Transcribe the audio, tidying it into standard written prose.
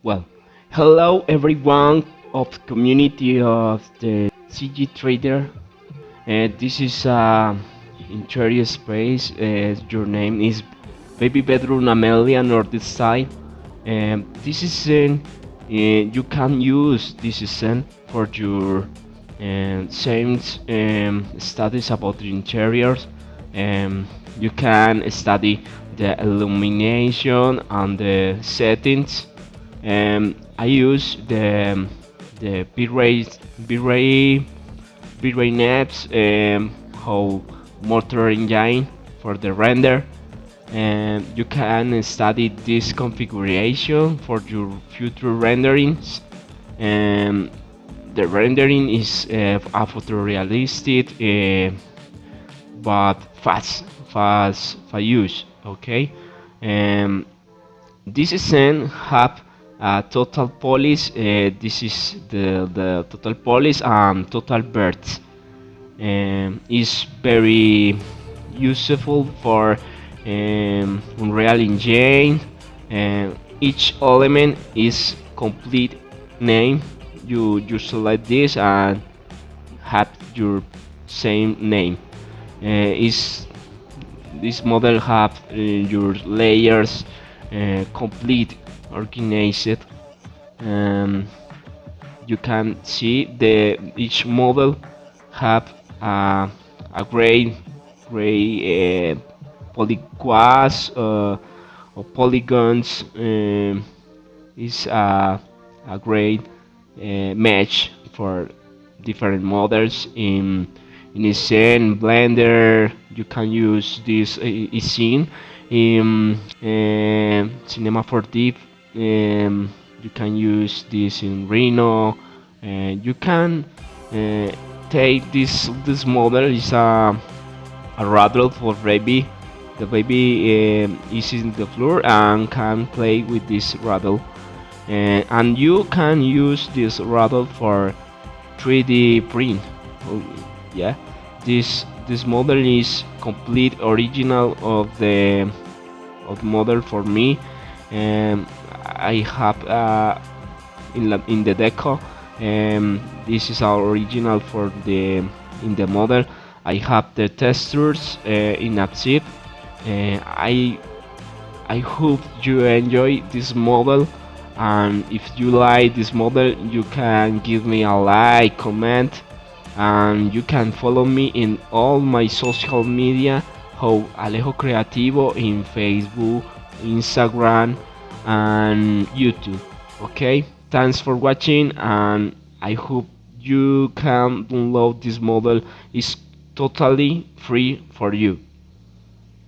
Well, hello everyone of the community of the CGTrader. This is interior space. Your name is Baby Bedroom Amelia Nordic side. This is you can use this season for your same studies about the interiors. Um, you can study the illumination and the settings. I use the bitrate nets, how motor engine for the render, and you can study this configuration for your future renderings. And the rendering is a photorealistic, but fast use. Okay. um, this scene have a total polish. This is the total polish and total birds. Is very useful for Unreal Engine. Each element is complete name. You select this and have your same name. Is this model have your layers complete organized. um, you can see the each model have a gray polyquas or polygons. Is a great match for different models in scene blender. You can use this scene in cinema 4D. You can use this in Rhino. You can uh, take this model is a rattle for baby. The baby is in the floor and can play with this rattle. And you can use this rattle for 3D print. Oh, yeah, this model is complete original of the model for me. And I have in the deco. This is our original for the in the model. I have the textures in a zip. I hope you enjoy this model, and if you like this model, you can give me a like, comment, and you can follow me in all my social media, how Alejo Creativo in Facebook, Instagram, and YouTube. Okay, thanks for watching, and I hope you can download this model. It's totally free for you.